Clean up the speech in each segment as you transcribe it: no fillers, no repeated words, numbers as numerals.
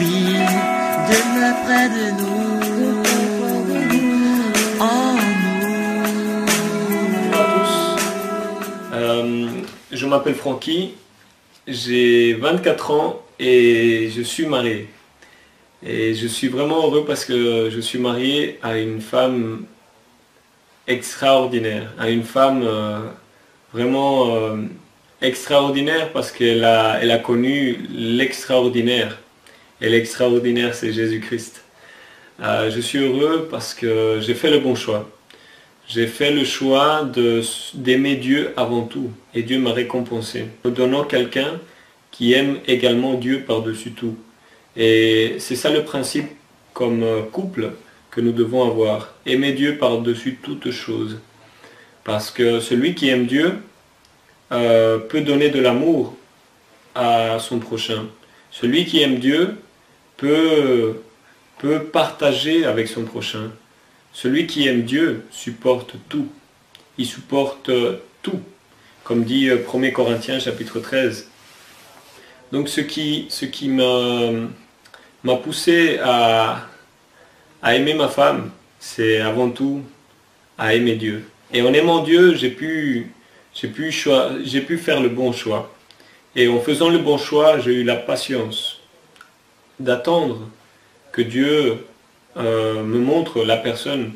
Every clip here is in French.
Saint-Esprit, demeure près de nous, en nous. Bonjour à tous. Je m'appelle Francky, j'ai 24 ans et je suis marié. Et je suis vraiment heureux parce que je suis marié à une femme extraordinaire, à une femme vraiment extraordinaire parce qu'elle a connu l'extraordinaire. Et l'extraordinaire, c'est Jésus-Christ. Je suis heureux parce que j'ai fait le bon choix. J'ai fait le choix d'aimer Dieu avant tout. Et Dieu m'a récompensé, me donnant quelqu'un qui aime également Dieu par-dessus tout. Et c'est ça le principe comme couple que nous devons avoir. Aimer Dieu par-dessus toute chose. Parce que celui qui aime Dieu peut donner de l'amour à son prochain. Celui qui aime Dieu peut partager avec son prochain. Celui qui aime Dieu supporte tout. Il supporte tout. Comme dit 1 Corinthiens chapitre 13. Donc ce qui m'a poussé à aimer ma femme, c'est avant tout à aimer Dieu. Et en aimant Dieu, j'ai pu faire le bon choix. Et en faisant le bon choix, j'ai eu la patience d'attendre que Dieu me montre la personne.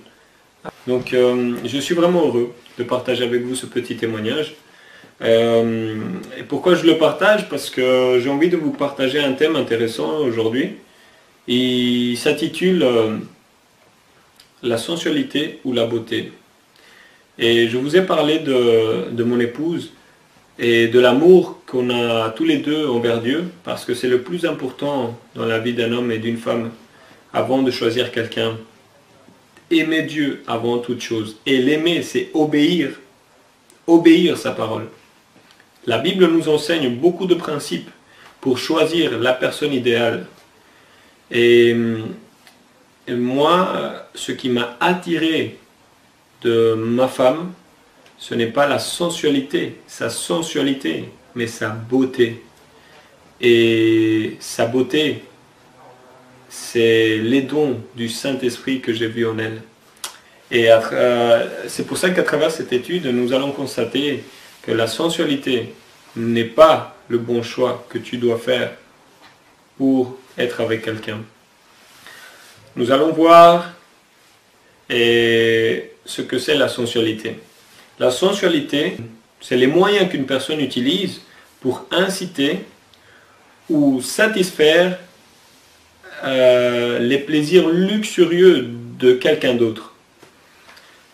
Donc je suis vraiment heureux de partager avec vous ce petit témoignage. Et pourquoi je le partage? Parce que j'ai envie de vous partager un thème intéressant aujourd'hui. Il s'intitule la sensualité ou la beauté. Et je vous ai parlé de mon épouse et de l'amour qu'on a tous les deux envers Dieu, parce que c'est le plus important dans la vie d'un homme et d'une femme avant de choisir quelqu'un. Aimer Dieu avant toute chose. Et l'aimer, c'est obéir sa parole. La Bible nous enseigne beaucoup de principes pour choisir la personne idéale. Et moi, ce qui m'a attiré de ma femme, ce n'est pas sa sensualité, mais sa beauté. Et sa beauté, c'est les dons du Saint-Esprit que j'ai vus en elle. Et c'est pour ça qu'à travers cette étude, nous allons constater que la sensualité n'est pas le bon choix que tu dois faire pour être avec quelqu'un. Nous allons voir ce que c'est la sensualité. La sensualité, c'est les moyens qu'une personne utilise pour inciter ou satisfaire les plaisirs luxurieux de quelqu'un d'autre.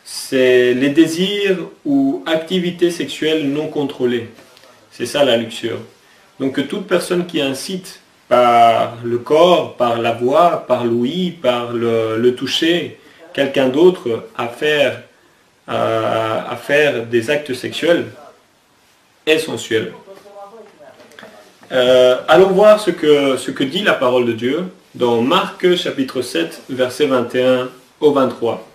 C'est les désirs ou activités sexuelles non contrôlées. C'est ça la luxure. Donc toute personne qui incite par le corps, par la voix, par l'ouïe, par le toucher, quelqu'un d'autre à faire des actes sexuels est sensuel. Allons voir ce que dit la parole de Dieu dans Marc chapitre 7, versets 21 au 23.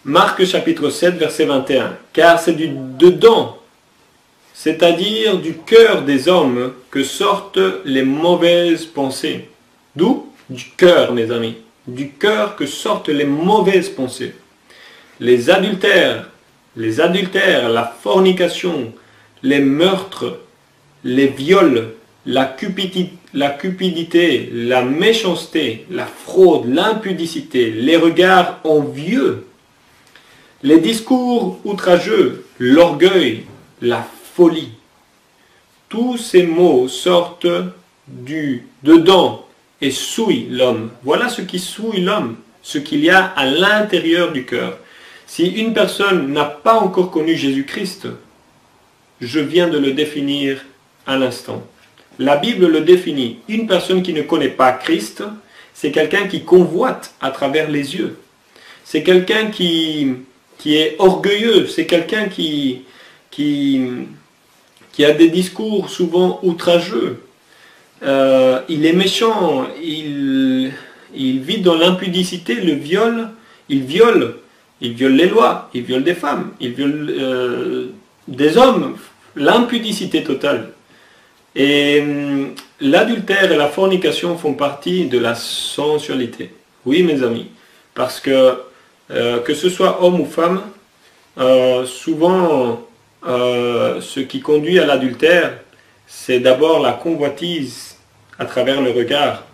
Marc chapitre 7, verset 21. Car c'est du dedans, c'est-à-dire du cœur des hommes, que sortent les mauvaises pensées. D'où? Du cœur, mes amis. Du cœur que sortent les mauvaises pensées. Les adultères, la fornication, les meurtres, les viols, la cupidité, la méchanceté, la fraude, l'impudicité, les regards envieux, les discours outrageux, l'orgueil, la folie. Tous ces maux sortent du dedans et souillent l'homme. Voilà ce qui souille l'homme, ce qu'il y a à l'intérieur du cœur. Si une personne n'a pas encore connu Jésus-Christ, je viens de le définir à l'instant. La Bible le définit. Une personne qui ne connaît pas Christ, c'est quelqu'un qui convoite à travers les yeux. C'est quelqu'un qui est orgueilleux. C'est quelqu'un qui a des discours souvent outrageux. Il est méchant. Il vit dans l'impudicité, le viol. Il viole les lois. Il viole des femmes. Il viole des hommes. L'impudicité totale. Et l'adultère et la fornication font partie de la sensualité. Oui, mes amis, parce que ce soit homme ou femme, souvent ce qui conduit à l'adultère, c'est d'abord la convoitise à travers le regard.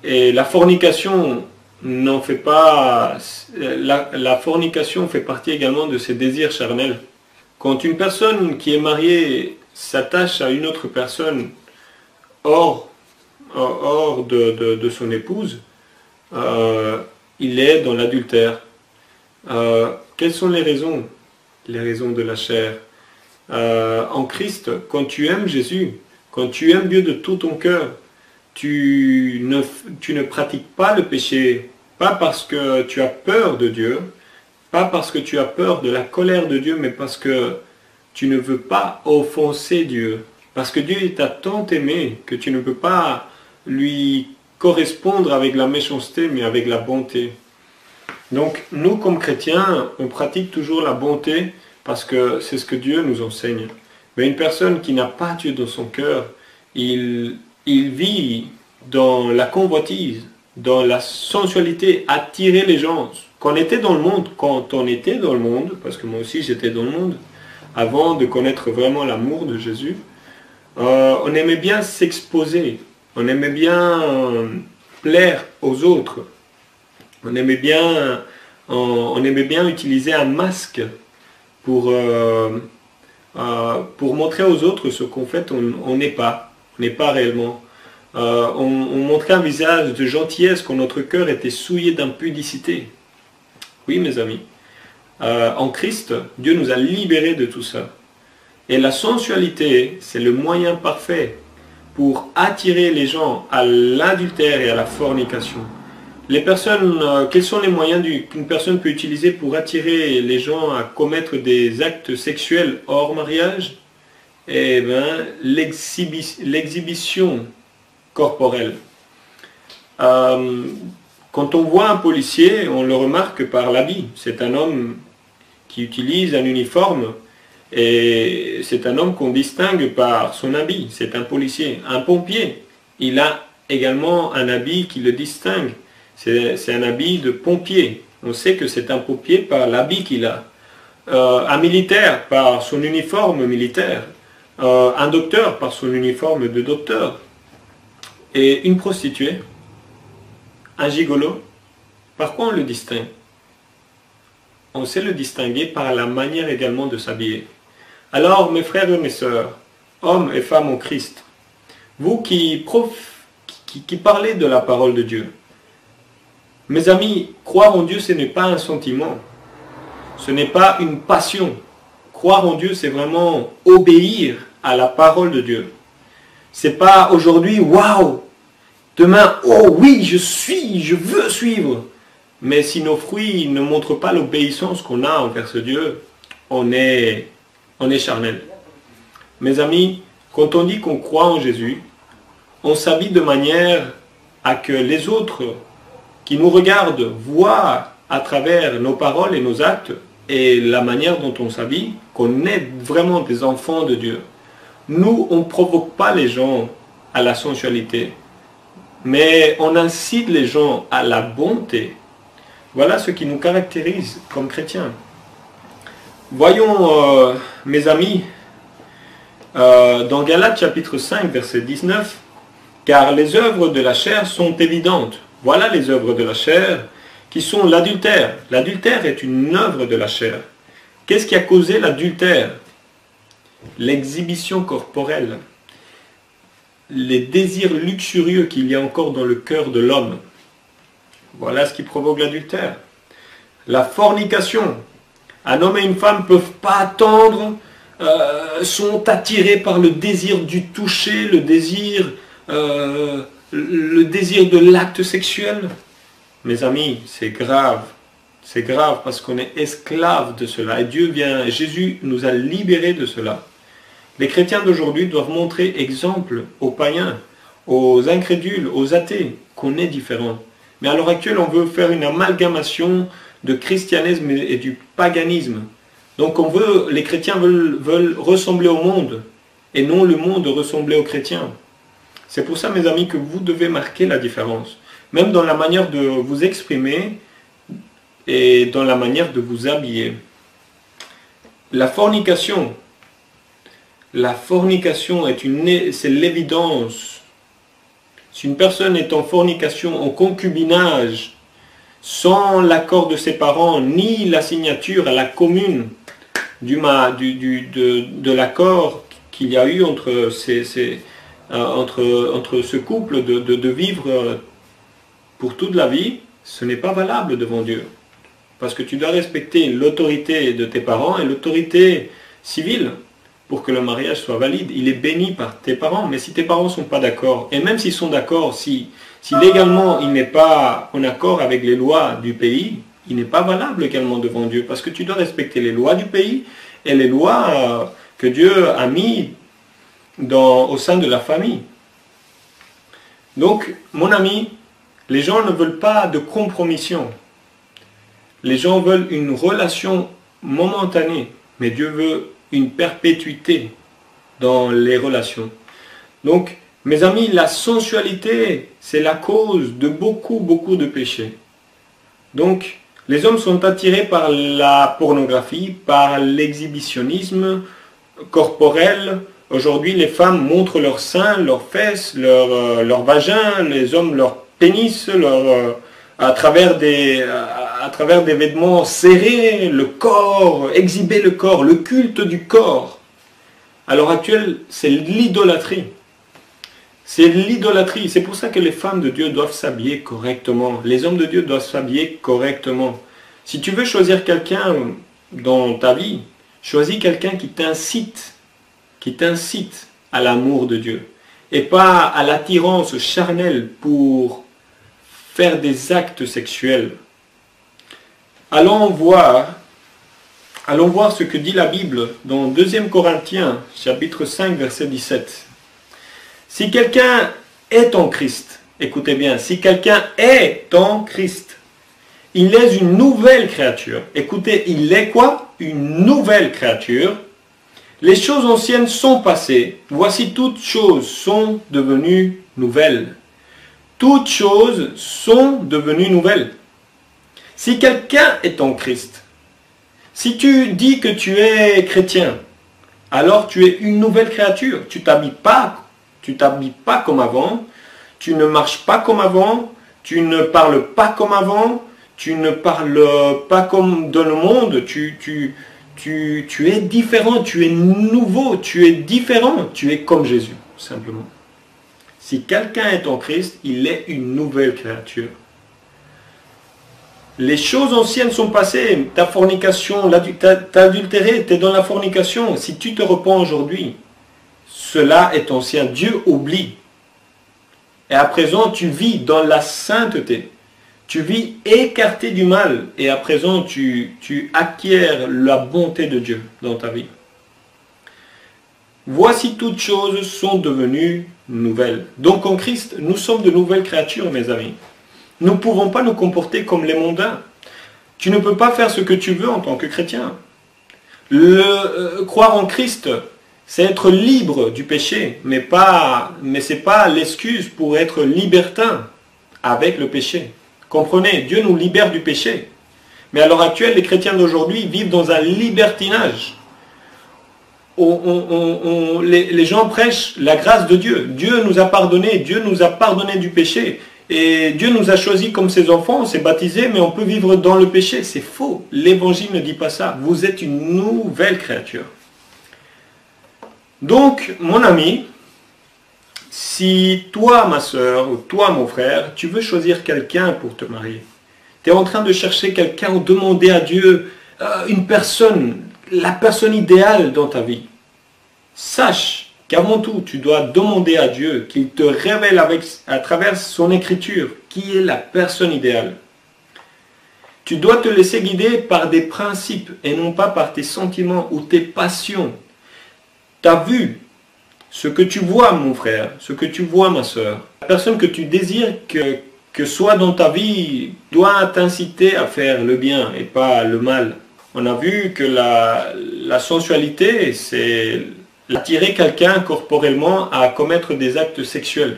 Et la fornication n'en fait pas. La fornication fait partie également de ses désirs charnels. Quand une personne qui est mariée s'attache à une autre personne hors de son épouse, il est dans l'adultère. Quelles sont les raisons? Les raisons de la chair. En Christ, quand tu aimes Jésus, quand tu aimes Dieu de tout ton cœur, tu ne pratiques pas le péché, pas parce que tu as peur de Dieu, pas parce que tu as peur de la colère de Dieu, mais parce que tu ne veux pas offenser Dieu. Parce que Dieu t'a tant aimé que tu ne peux pas lui correspondre avec la méchanceté, mais avec la bonté. Donc, nous, comme chrétiens, on pratique toujours la bonté parce que c'est ce que Dieu nous enseigne. Mais une personne qui n'a pas Dieu dans son cœur, il vit dans la convoitise, dans la sensualité, attirer les gens. Quand on était dans le monde, parce que moi aussi j'étais dans le monde, avant de connaître vraiment l'amour de Jésus, on aimait bien s'exposer, on aimait bien plaire aux autres, on aimait bien utiliser un masque pour montrer aux autres ce qu'en fait on n'est pas réellement. On montrait un visage de gentillesse quand notre cœur était souillé d'impudicité. Oui, mes amis. En Christ, Dieu nous a libérés de tout ça. Et la sensualité, c'est le moyen parfait pour attirer les gens à l'adultère et à la fornication. Les personnes, quels sont les moyens qu'une personne peut utiliser pour attirer les gens à commettre des actes sexuels hors mariage? Eh bien, l'exhibition corporelle. Quand on voit un policier, on le remarque par l'habit. C'est un homme qui utilise un uniforme et c'est un homme qu'on distingue par son habit. C'est un policier. Un pompier, il a également un habit qui le distingue. C'est un habit de pompier. On sait que c'est un pompier par l'habit qu'il a. Un militaire par son uniforme militaire. Un docteur par son uniforme de docteur. Et une prostituée, un gigolo, par quoi on le distingue? On sait le distinguer par la manière également de s'habiller. Alors, mes frères et mes sœurs, hommes et femmes en Christ, vous qui parlez de la parole de Dieu, mes amis, croire en Dieu, ce n'est pas un sentiment, ce n'est pas une passion. Croire en Dieu, c'est vraiment obéir à la parole de Dieu. C'est pas aujourd'hui, waouh, demain, oh oui, je veux suivre. Mais si nos fruits ne montrent pas l'obéissance qu'on a envers ce Dieu, on est charnel. Mes amis, quand on dit qu'on croit en Jésus, on s'habille de manière à que les autres qui nous regardent voient à travers nos paroles et nos actes et la manière dont on s'habille, qu'on est vraiment des enfants de Dieu. Nous, on ne provoque pas les gens à la sensualité, mais on incite les gens à la bonté. Voilà ce qui nous caractérise comme chrétiens. Voyons, mes amis, dans Galates chapitre 5, verset 19, « Car les œuvres de la chair sont évidentes. Voilà les œuvres de la chair qui sont l'adultère. » L'adultère est une œuvre de la chair. Qu'est-ce qui a causé l'adultère? L'exhibition corporelle. Les désirs luxurieux qu'il y a encore dans le cœur de l'homme. Voilà ce qui provoque l'adultère. La fornication. Un homme et une femme ne peuvent pas attendre, sont attirés par le désir du toucher, le désir de l'acte sexuel. Mes amis, c'est grave. C'est grave parce qu'on est esclave de cela. Et Jésus nous a libérés de cela. Les chrétiens d'aujourd'hui doivent montrer exemple aux païens, aux incrédules, aux athées, qu'on est différents. Mais à l'heure actuelle, on veut faire une amalgamation de christianisme et du paganisme. Donc les chrétiens veulent ressembler au monde, et non le monde ressembler aux chrétiens. C'est pour ça, mes amis, que vous devez marquer la différence. Même dans la manière de vous exprimer et dans la manière de vous habiller. La fornication c'est l'évidence. Si une personne est en fornication, en concubinage, sans l'accord de ses parents, ni la signature à la commune de l'accord qu'il y a eu entre ce couple de vivre pour toute la vie, ce n'est pas valable devant Dieu. Parce que tu dois respecter l'autorité de tes parents et l'autorité civile pour que le mariage soit valide. Il est béni par tes parents, mais si tes parents ne sont pas d'accord, et même s'ils sont d'accord, si légalement il n'est pas en accord avec les lois du pays, il n'est pas valable également devant Dieu, parce que tu dois respecter les lois du pays et les lois que Dieu a mis au sein de la famille. Donc, mon ami, les gens ne veulent pas de compromission. Les gens veulent une relation momentanée, mais Dieu veut une perpétuité dans les relations. Donc, mes amis, la sensualité, c'est la cause de beaucoup de péchés. Donc, les hommes sont attirés par la pornographie, par l'exhibitionnisme corporel. Aujourd'hui, les femmes montrent leurs seins, leurs fesses, leur vagin, les hommes leur pénis, à travers des vêtements serrés, le corps, exhiber le corps, le culte du corps. À l'heure actuelle, c'est l'idolâtrie. C'est l'idolâtrie. C'est pour ça que les femmes de Dieu doivent s'habiller correctement. Les hommes de Dieu doivent s'habiller correctement. Si tu veux choisir quelqu'un dans ta vie, choisis quelqu'un qui t'incite à l'amour de Dieu et pas à l'attirance charnelle pour faire des actes sexuels. Allons voir ce que dit la Bible dans 2 Corinthiens, chapitre 5, verset 17. Si quelqu'un est en Christ, écoutez bien, si quelqu'un est en Christ, il est une nouvelle créature. Écoutez, il est quoi? Une nouvelle créature. Les choses anciennes sont passées. Voici, toutes choses sont devenues nouvelles. Toutes choses sont devenues nouvelles. Si quelqu'un est en Christ, si tu dis que tu es chrétien, alors tu es une nouvelle créature. Tu t'habilles pas comme avant, tu ne marches pas comme avant, tu ne parles pas comme avant, tu ne parles pas comme dans le monde, tu es différent, tu es nouveau, tu es différent, tu es comme Jésus, simplement. Si quelqu'un est en Christ, il est une nouvelle créature. Les choses anciennes sont passées, ta fornication, t'as adultéré, tu es dans la fornication. Si tu te repens aujourd'hui, cela est ancien. Dieu oublie. Et à présent, tu vis dans la sainteté. Tu vis écarté du mal. Et à présent, tu acquiers la bonté de Dieu dans ta vie. Voici, toutes choses sont devenues nouvelles. Donc en Christ, nous sommes de nouvelles créatures, mes amis. Nous ne pouvons pas nous comporter comme les mondains. Tu ne peux pas faire ce que tu veux en tant que chrétien. Croire en Christ, c'est être libre du péché, mais ce n'est pas l'excuse pour être libertin avec le péché. Comprenez, Dieu nous libère du péché. Mais à l'heure actuelle, les chrétiens d'aujourd'hui vivent dans un libertinage. Les gens prêchent la grâce de Dieu. Dieu nous a pardonné du péché. Et Dieu nous a choisis comme ses enfants, on s'est baptisé, mais on peut vivre dans le péché. C'est faux. L'évangile ne dit pas ça. Vous êtes une nouvelle créature. Donc, mon ami, si toi, ma soeur, ou toi, mon frère, tu veux choisir quelqu'un pour te marier, tu es en train de chercher quelqu'un ou demander à Dieu une personne, la personne idéale dans ta vie, sache qu'avant tout, tu dois demander à Dieu qu'il te révèle à travers son écriture qui est la personne idéale. Tu dois te laisser guider par des principes et non pas par tes sentiments ou tes passions. Tu as vu ce que tu vois, mon frère, ce que tu vois, ma soeur. La personne que tu désires que soit dans ta vie doit t'inciter à faire le bien et pas le mal. On a vu que la sensualité, c'est attirer quelqu'un corporellement à commettre des actes sexuels.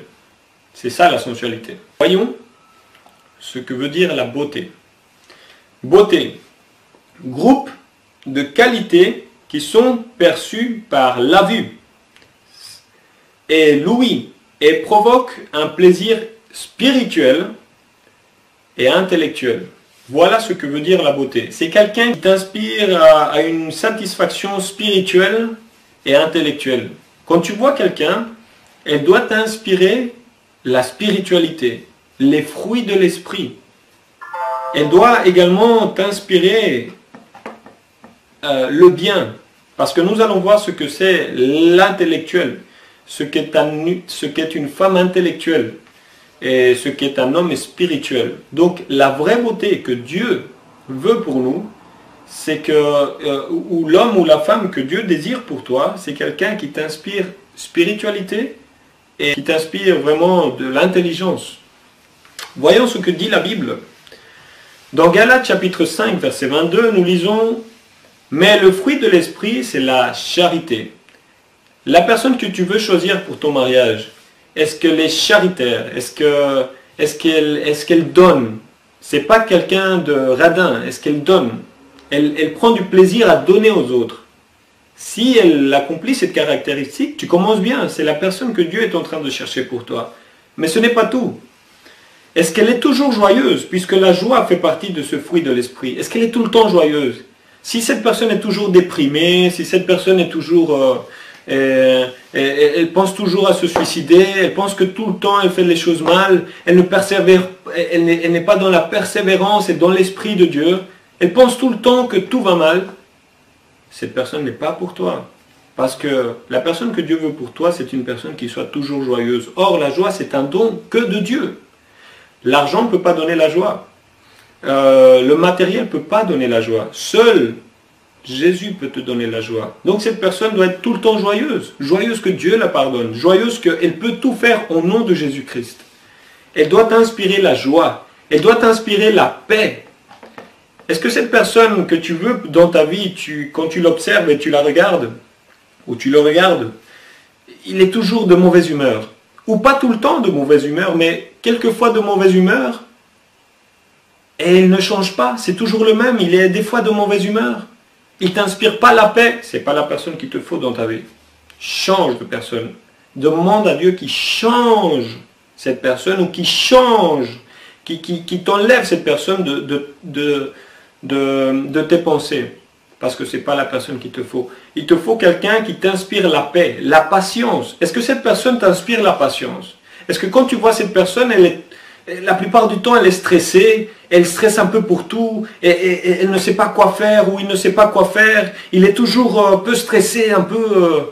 C'est ça la sensualité. Voyons ce que veut dire la beauté. Beauté, groupe de qualités qui sont perçues par la vue et l'ouïe et provoquent un plaisir spirituel et intellectuel. Voilà ce que veut dire la beauté. C'est quelqu'un qui t'inspire à une satisfaction spirituelle et intellectuelle. Quand tu vois quelqu'un, elle doit t'inspirer la spiritualité, les fruits de l'esprit. Elle doit également t'inspirer le bien. Parce que nous allons voir ce que c'est l'intellectuel, ce qu'est une femme intellectuelle et ce qu'est un homme spirituel. Donc la vraie beauté que Dieu veut pour nous, c'est que ou l'homme ou la femme que Dieu désire pour toi, c'est quelqu'un qui t'inspire spiritualité et qui t'inspire vraiment de l'intelligence. Voyons ce que dit la Bible. Dans Galates chapitre 5, verset 22, nous lisons « Mais le fruit de l'esprit, c'est la charité. » La personne que tu veux choisir pour ton mariage, est-ce qu'elle est charitaire? Est-ce qu'elle donne? C'est pas quelqu'un de radin. Est-ce qu'elle donne? Elle prend du plaisir à donner aux autres. Si elle accomplit cette caractéristique, tu commences bien. C'est la personne que Dieu est en train de chercher pour toi. Mais ce n'est pas tout. Est-ce qu'elle est toujours joyeuse? Puisque la joie fait partie de ce fruit de l'esprit. Est-ce qu'elle est tout le temps joyeuse? Si cette personne est toujours déprimée, si cette personne est toujours... elle pense toujours à se suicider, elle pense que tout le temps elle fait les choses mal, elle ne persévère, elle n'est pas dans la persévérance et dans l'esprit de Dieu, elle pense tout le temps que tout va mal, cette personne n'est pas pour toi. Parce que la personne que Dieu veut pour toi, c'est une personne qui soit toujours joyeuse. Or, la joie, c'est un don que de Dieu. L'argent ne peut pas donner la joie. Le matériel ne peut pas donner la joie. Seul Jésus peut te donner la joie. Donc cette personne doit être tout le temps joyeuse. Joyeuse que Dieu la pardonne. Joyeuse qu'elle peut tout faire au nom de Jésus-Christ. Elle doit t'inspirer la joie. Elle doit t'inspirer la paix. Est-ce que cette personne que tu veux dans ta vie, quand tu l'observes et tu la regardes, ou tu le regardes, il est toujours de mauvaise humeur. Ou pas tout le temps de mauvaise humeur, mais quelquefois de mauvaise humeur. Et il ne change pas. C'est toujours le même. Il est des fois de mauvaise humeur. Il ne t'inspire pas la paix, ce n'est pas la personne qu'il te faut dans ta vie. Change de personne. Demande à Dieu qu'il change cette personne ou qu'il change, qu'il t'enlève cette personne de tes pensées. Parce que ce n'est pas la personne qu'il te faut. Il te faut quelqu'un qui t'inspire la paix, la patience. Est-ce que cette personne t'inspire la patience? Est-ce que quand tu vois cette personne, la plupart du temps, elle est stressée, elle stresse un peu pour tout, et elle ne sait pas quoi faire, ou il ne sait pas quoi faire, il est toujours un peu stressé, un peu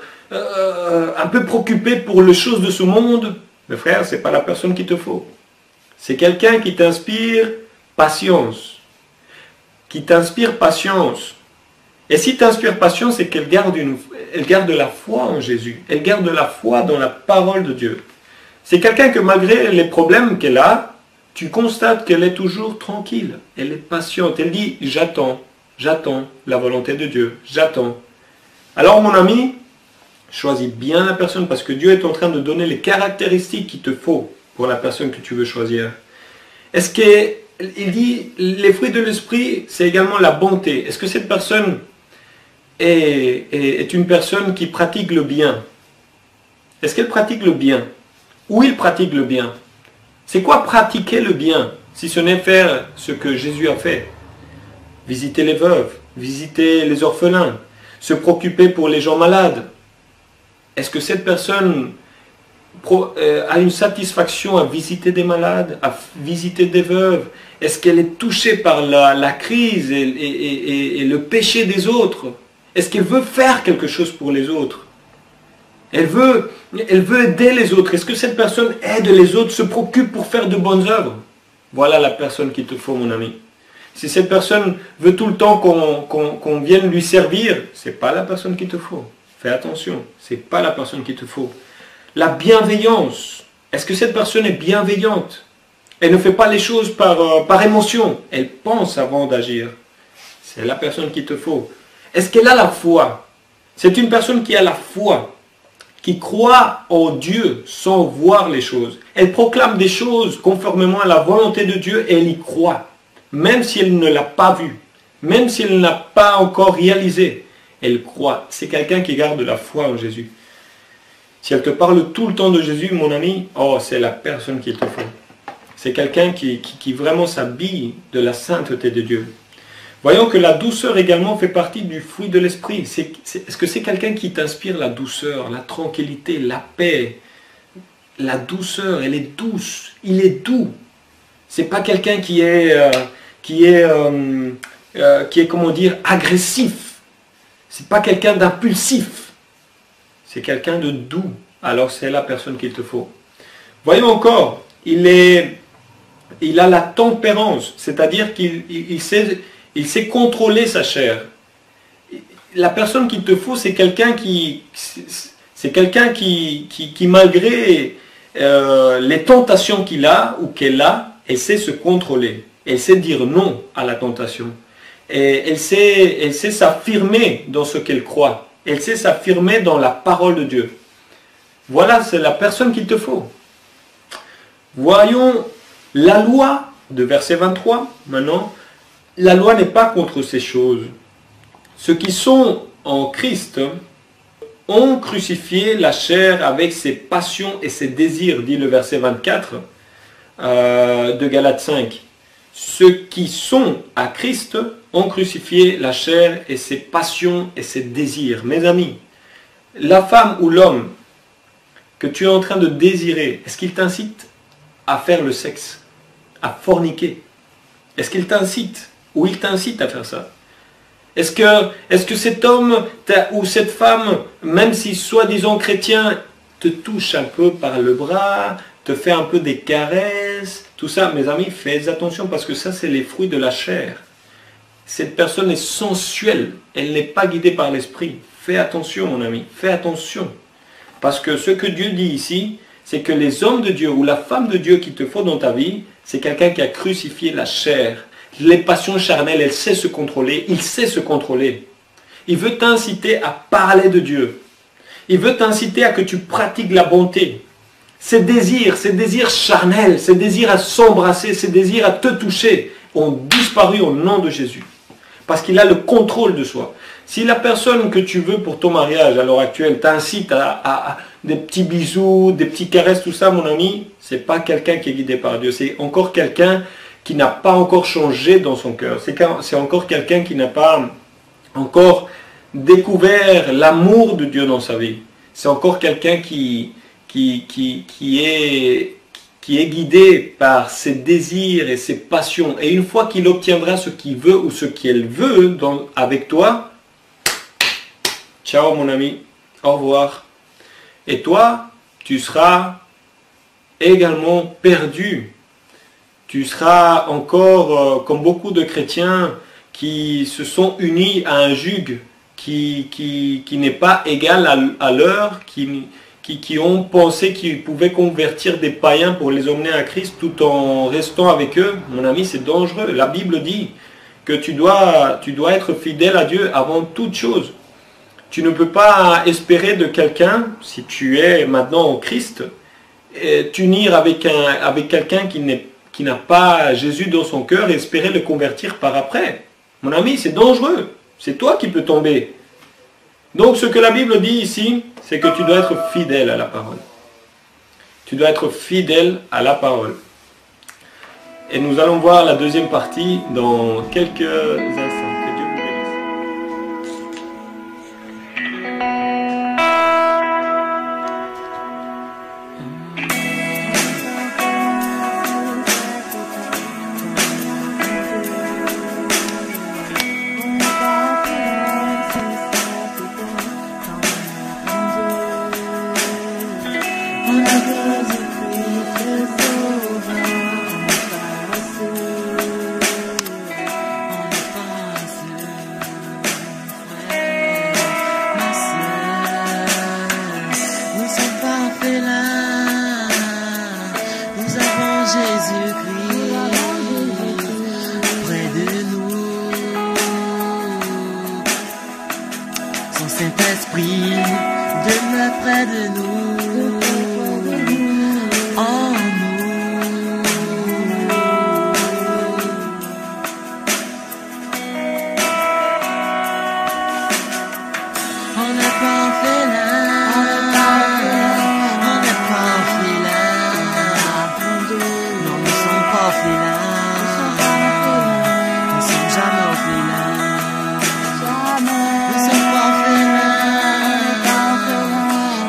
préoccupé pour les choses de ce monde. Mais frère, ce n'est pas la personne qu'il te faut. C'est quelqu'un qui t'inspire patience. Qui t'inspire patience. Et si t'inspire patience, c'est qu'elle garde la foi en Jésus. Elle garde la foi dans la parole de Dieu. C'est quelqu'un que malgré les problèmes qu'elle a, tu constates qu'elle est toujours tranquille. Elle est patiente. Elle dit, j'attends la volonté de Dieu. J'attends. Alors mon ami, choisis bien la personne parce que Dieu est en train de donner les caractéristiques qu'il te faut pour la personne que tu veux choisir. Est-ce qu'il dit, les fruits de l'esprit, c'est également la bonté. Est-ce que cette personne est une personne qui pratique le bien? Est-ce qu'elle pratique le bien? Où il pratique le bien? C'est quoi pratiquer le bien, si ce n'est faire ce que Jésus a fait? Visiter les veuves, visiter les orphelins, se préoccuper pour les gens malades. Est-ce que cette personne a une satisfaction à visiter des malades, à visiter des veuves? Est-ce qu'elle est touchée par la crise et le péché des autres? Est-ce qu'elle veut faire quelque chose pour les autres? Elle veut aider les autres. Est-ce que cette personne aide les autres, se préoccupe pour faire de bonnes œuvres? Voilà la personne qu'il te faut, mon ami. Si cette personne veut tout le temps qu'on vienne lui servir, ce n'est pas la personne qu'il te faut. Fais attention, ce n'est pas la personne qu'il te faut. La bienveillance. Est-ce que cette personne est bienveillante? Elle ne fait pas les choses par émotion. Elle pense avant d'agir. C'est la personne qu'il te faut. Est-ce qu'elle a la foi? C'est une personne qui a la foi. qui croit en Dieu sans voir les choses. Elle proclame des choses conformément à la volonté de Dieu et elle y croit. Même si elle ne l'a pas vu, même si elle n'a pas encore réalisé, elle croit. C'est quelqu'un qui garde la foi en Jésus. Si elle te parle tout le temps de Jésus, mon ami, oh, c'est la personne qu'il te faut. C'est quelqu'un qui vraiment s'habille de la sainteté de Dieu. Voyons que la douceur également fait partie du fruit de l'esprit. Est-ce que c'est quelqu'un qui t'inspire la douceur, la tranquillité, la paix? La douceur, elle est douce. Il est doux. C'est pas quelqu'un qui est comment dire, agressif. C'est pas quelqu'un d'impulsif. C'est quelqu'un de doux. Alors c'est la personne qu'il te faut. Voyons encore, il a la tempérance, c'est-à-dire qu'il sait contrôler sa chair. La personne qu'il te faut, c'est quelqu'un qui malgré les tentations qu'il a ou qu'elle a, elle sait se contrôler. Elle sait dire non à la tentation. Et elle sait s'affirmer dans ce qu'elle croit. Elle sait s'affirmer dans la parole de Dieu. Voilà, c'est la personne qu'il te faut. Voyons la loi de verset 23. Maintenant, la loi n'est pas contre ces choses. Ceux qui sont en Christ ont crucifié la chair avec ses passions et ses désirs, dit le verset 24 de Galates 5. Ceux qui sont à Christ ont crucifié la chair et ses passions et ses désirs. Mes amis, la femme ou l'homme que tu es en train de désirer, est-ce qu'il t'incite à faire le sexe, à forniquer? Est-ce qu'il t'incite ou il t'incite à faire ça? Est-ce que cet homme ou cette femme, même si soi-disant chrétien, te touche un peu par le bras, te fait un peu des caresses, tout ça? Mes amis, faites attention parce que ça, c'est les fruits de la chair. Cette personne est sensuelle, elle n'est pas guidée par l'esprit. Fais attention, mon ami, fais attention. Parce que ce que Dieu dit ici, c'est que les hommes de Dieu ou la femme de Dieu qu'il te faut dans ta vie, c'est quelqu'un qui a crucifié la chair. Les passions charnelles, elle sait se contrôler, il sait se contrôler. Il veut t'inciter à parler de Dieu. Il veut t'inciter à que tu pratiques la bonté. Ces désirs charnels, ces désirs à s'embrasser, ces désirs à te toucher, ont disparu au nom de Jésus. Parce qu'il a le contrôle de soi. Si la personne que tu veux pour ton mariage à l'heure actuelle t'incite à des petits bisous, des petits caresses, tout ça, mon ami, c'est pas quelqu'un qui est guidé par Dieu. C'est encore quelqu'un qui n'a pas encore changé dans son cœur. C'est encore quelqu'un qui n'a pas encore découvert l'amour de Dieu dans sa vie. C'est encore quelqu'un qui est guidé par ses désirs et ses passions. Et une fois qu'il obtiendra ce qu'il veut ou ce qu'elle veut avec toi, ciao mon ami, au revoir. Et toi, tu seras également perdu. Tu seras encore, comme beaucoup de chrétiens qui se sont unis à un joug qui n'est pas égal à leur, qui ont pensé qu'ils pouvaient convertir des païens pour les emmener à Christ tout en restant avec eux. Mon ami, c'est dangereux. La Bible dit que tu dois être fidèle à Dieu avant toute chose. Tu ne peux pas espérer de quelqu'un, si tu es maintenant en Christ, t'unir avec quelqu'un qui n'a pas Jésus dans son cœur et espérer le convertir par après. Mon ami, c'est dangereux. C'est toi qui peux tomber. Donc ce que la Bible dit ici, c'est que tu dois être fidèle à la parole. Tu dois être fidèle à la parole. Et nous allons voir la deuxième partie dans quelques instants. Que Dieu vous bénisse. Son Saint-Esprit demeure près de nous, en nous. On n'est pas orphelin, on n'est pas orphelin. Non, nous ne sommes pas orphelins. Nous ne sommes jamais orphelins. Nous ne sommes pas orphelins.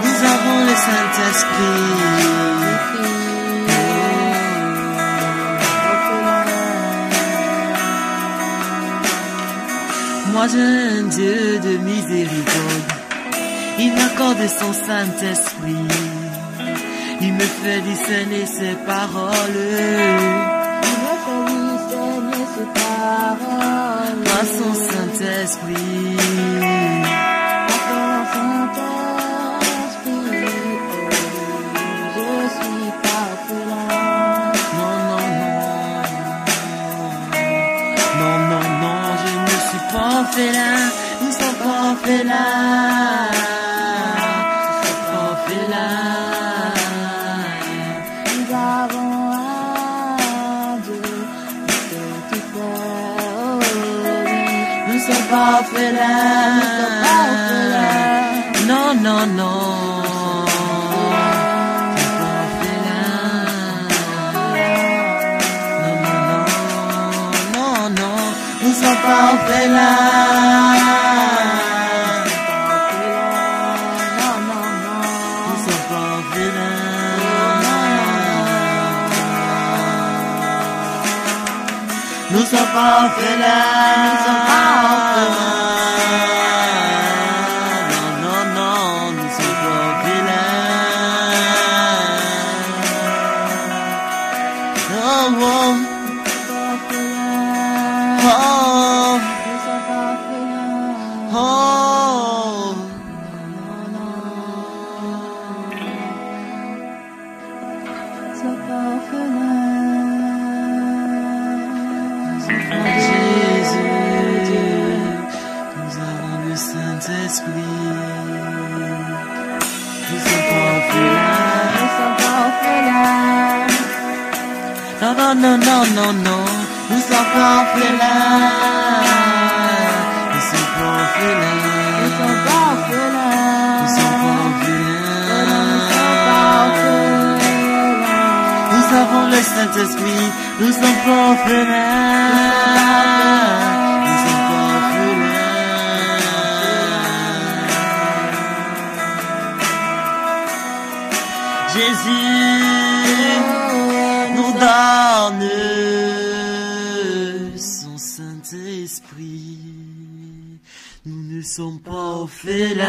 Nous avons le Saint-Esprit. Moi j'ai un Dieu de miséricorde. Il m'accorde son Saint-Esprit. Il me fait discerner ses paroles. Par son Saint-Esprit. Orphelin, nous sommes pas orphelins, orphelins. Nous avons un Dieu qui fait, oh oui. Nous sommes pas orphelins, non, non, non. Nous sommes pas orphelins. Non, non, non. Nous sommes pas orphelins. Nous sommes pas orphelins. Nous sommes pas orphelins. Non, non, non. Nous sommes pas orphelins. Oh, oh. Oh, oh, Jésus, nous avons le Saint-Esprit. Nous sommes pas orphelins. Non, non, non, non, non, non. Nous sommes pas orphelins. Nous sommes pas orphelins. Nous sommes pas orphelins. Nous sommes pas orphelins. Nous avons le Saint-Esprit. Nous sommes pas orphelins. Nous sommes pas orphelins. Jésus nous donne son Saint-Esprit. Nous ne sommes pas orphelins.